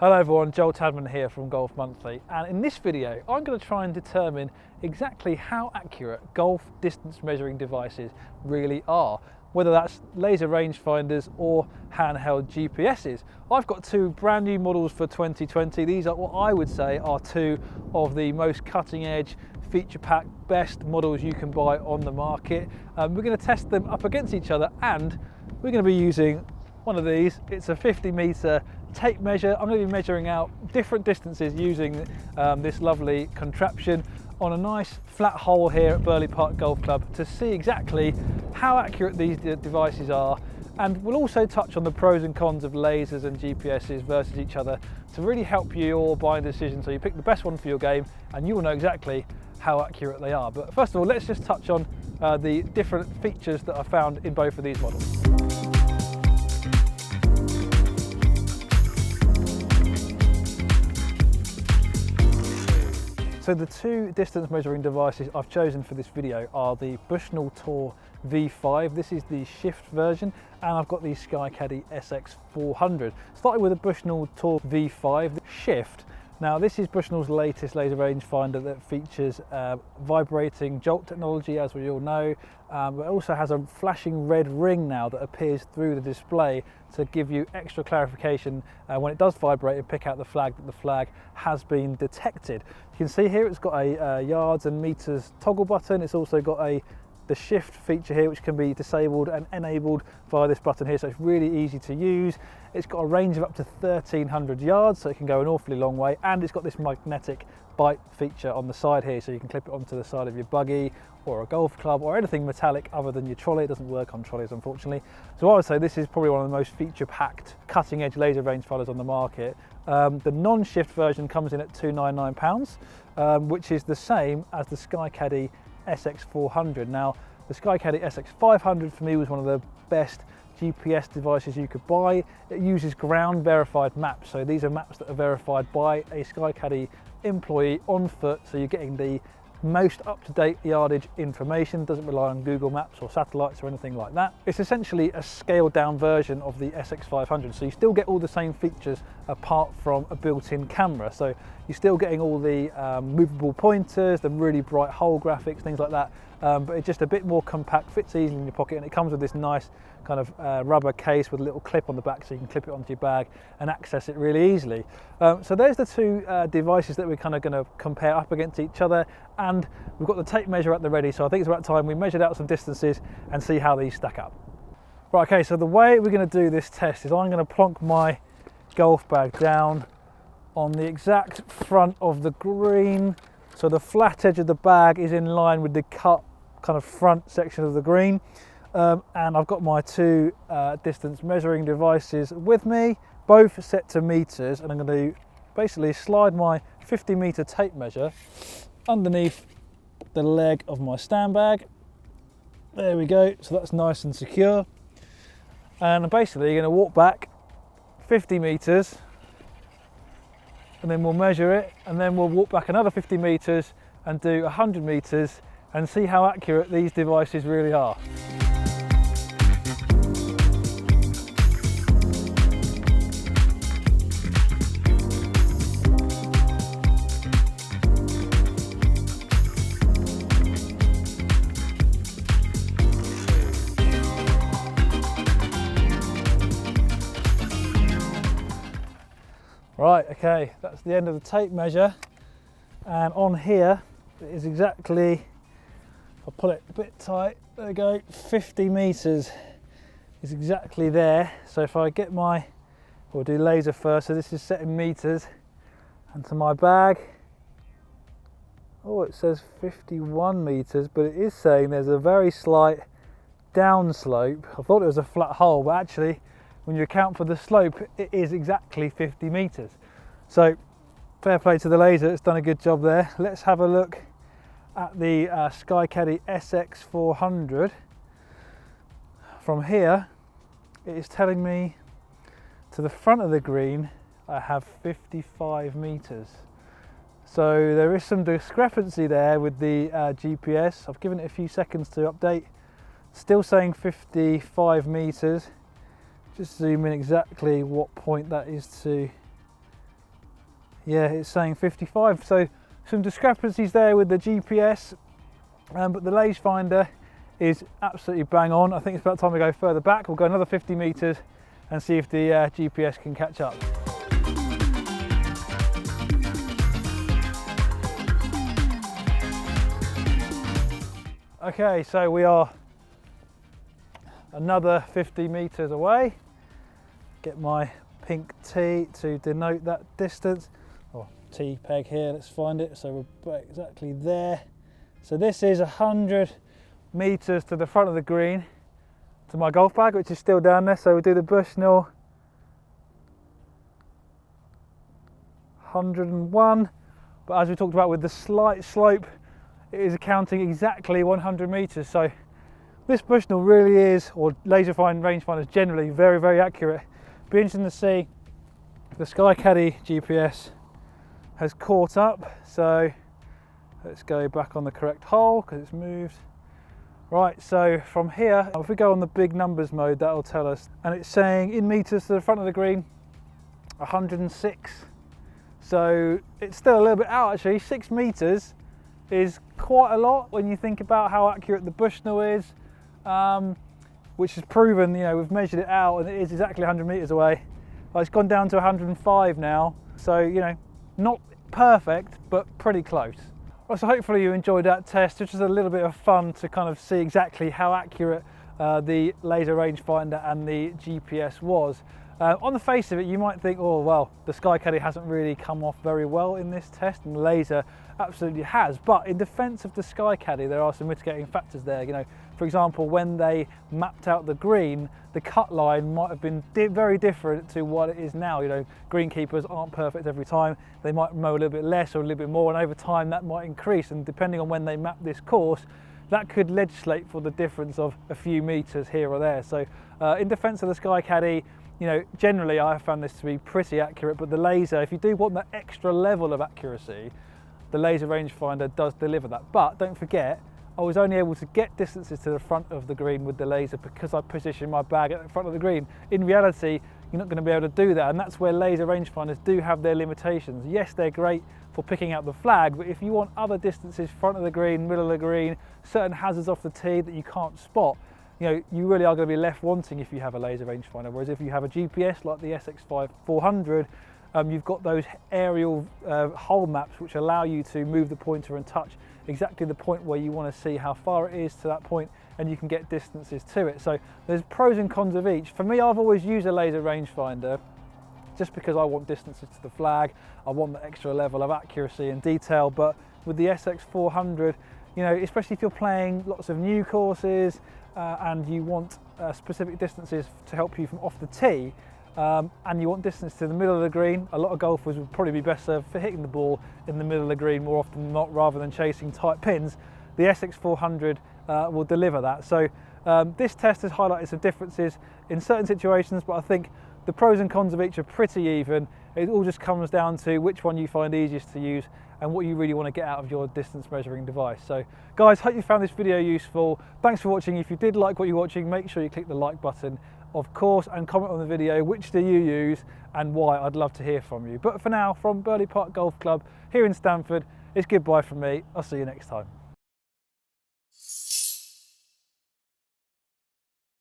Hello everyone, Joel Tadman here from Golf Monthly, and in this video I'm going to try and determine exactly how accurate golf distance measuring devices really are, whether that's laser rangefinders or handheld GPSs. I've got two brand new models for 2020. These are what I would say are two of the most cutting edge, feature packed, best models you can buy on the market. We're going to test them up against each other, and we're going to be using one of these. It's a 50-meter tape measure. I'm going to be measuring out different distances using this lovely contraption on a nice flat hole here at Burley Park Golf Club to see exactly how accurate these devices are, and we'll also touch on the pros and cons of lasers and GPSs versus each other to really help you all buying decisions so you pick the best one for your game and you will know exactly how accurate they are. But first of all, let's just touch on the different features that are found in both of these models. So the two distance measuring devices I've chosen for this video are the Bushnell Tour V5, this is the Shift version, and I've got the SkyCaddie SX400. Starting with the Bushnell Tour V5 Shift. Now this is Bushnell's latest laser rangefinder that features vibrating jolt technology, as we all know, but it also has a flashing red ring now that appears through the display to give you extra clarification when it does vibrate and pick out the flag that the flag has been detected. You can see here it's got a yards and meters toggle button. It's also got the shift feature here, which can be disabled and enabled via this button here, so it's really easy to use. It's got a range of up to 1,300 yards, so it can go an awfully long way, and it's got this magnetic bite feature on the side here, so you can clip it onto the side of your buggy or a golf club or anything metallic other than your trolley. It doesn't work on trolleys, unfortunately. So I would say this is probably one of the most feature-packed, cutting-edge laser rangefinders on the market. The non-shift version comes in at £299, which is the same as the SkyCaddie SX400. Now, the SkyCaddie SX500 for me was one of the best GPS devices you could buy. It uses ground verified maps, so these are maps that are verified by a SkyCaddie employee on foot, so you're getting the most up-to-date yardage information. Doesn't rely on Google Maps or satellites or anything like that. It's essentially a scaled down version of the SX500, so you still get all the same features apart from a built-in camera. So you're still getting all the movable pointers, the really bright hole graphics, things like that, but it's just a bit more compact, fits easily in your pocket, and it comes with this nice kind of rubber case with a little clip on the back so you can clip it onto your bag and access it really easily. So there's the two devices that we're kind of going to compare up against each other, and we've got the tape measure at the ready, so I think it's about time we measured out some distances and see how these stack up. Right, okay, so the way we're going to do this test is I'm going to plonk my golf bag down on the exact front of the green, so the flat edge of the bag is in line with the cut kind of front section of the green. And I've got my two distance measuring devices with me, both set to meters, and I'm going to basically slide my 50-meter tape measure underneath the leg of my stand bag. There we go, so that's nice and secure. And I'm basically going to walk back 50 meters, and then we'll measure it, and then we'll walk back another 50 meters and do 100 meters and see how accurate these devices really are. Right, okay, that's the end of the tape measure, and on here it is exactly, I'll pull it a bit tight, there we go, 50 meters is exactly there. So if I get we'll do laser first, so this is set in meters, and to my bag, oh, it says 51 meters, but it is saying there's a very slight downslope. I thought it was a flat hole, but actually when you account for the slope, it is exactly 50 meters. So fair play to the laser, it's done a good job there. Let's have a look at the SkyCaddie SX400. From here, it is telling me to the front of the green, I have 55 meters. So there is some discrepancy there with the GPS. I've given it a few seconds to update. Still saying 55 meters. Just zoom in exactly what point that is to Yeah, it's saying 55, so some discrepancies there with the GPS, but the rangefinder is absolutely bang on. I think it's about time we go further back. We'll go another 50 meters and see if the GPS can catch up. Okay, so we are another 50 meters away. Get my pink T to denote that distance, or T peg here, let's find it. So we're exactly there. So this is 100 meters to the front of the green to my golf bag, which is still down there. So we'll do the Bushnell 101, but as we talked about with the slight slope, it is accounting exactly 100 meters. So this Bushnell really is, or laser rangefinders generally, very, very accurate. Be interesting to see if the SkyCaddie GPS has caught up. So let's go back on the correct hole because it's moved. Right, so from here, if we go on the big numbers mode, that'll tell us, and it's saying in meters to the front of the green, 106. So it's still a little bit out actually. 6 meters is quite a lot when you think about how accurate the Bushnell is, which is proven, you know, we've measured it out and it is exactly 100 meters away. It's gone down to 105 now, so you know, not perfect but pretty close. Well, so hopefully you enjoyed that test. It's just a little bit of fun to kind of see exactly how accurate the laser rangefinder and the GPS was. On the face of it, you might think, oh well, the SkyCaddie hasn't really come off very well in this test, and the laser absolutely has. But in defence of the SkyCaddie, there are some mitigating factors there. You know, for example, when they mapped out the green, the cut line might have been very different to what it is now. You know, greenkeepers aren't perfect every time. They might mow a little bit less or a little bit more, and over time that might increase. And depending on when they map this course, that could legislate for the difference of a few meters here or there. So in defence of the SkyCaddie, you know, generally I have found this to be pretty accurate, but the laser, if you do want that extra level of accuracy, the laser rangefinder does deliver that. But don't forget, I was only able to get distances to the front of the green with the laser because I positioned my bag at the front of the green. In reality, you're not going to be able to do that, and that's where laser rangefinders do have their limitations. Yes, they're great for picking out the flag, but if you want other distances, front of the green, middle of the green, certain hazards off the tee that you can't spot, you know, you really are going to be left wanting if you have a laser rangefinder. Whereas if you have a GPS like the SX400, you've got those aerial hole maps which allow you to move the pointer and touch exactly the point where you want to see how far it is to that point, and you can get distances to it. So there's pros and cons of each. For me, I've always used a laser rangefinder just because I want distances to the flag. I want the extra level of accuracy and detail. But with the SX400, you know, especially if you're playing lots of new courses and you want specific distances to help you from off the tee, and you want distance to the middle of the green, a lot of golfers would probably be best served for hitting the ball in the middle of the green more often than not, rather than chasing tight pins. The SX400 will deliver that. So this test has highlighted some differences in certain situations, but I think the pros and cons of each are pretty even. It all just comes down to which one you find easiest to use and what you really want to get out of your distance measuring device. So guys, hope you found this video useful. Thanks for watching. If you did like what you're watching, make sure you click the like button, of course, and comment on the video, which do you use and why. I'd love to hear from you. But for now, from Burley Park Golf Club here in Stamford, it's goodbye from me. I'll see you next time.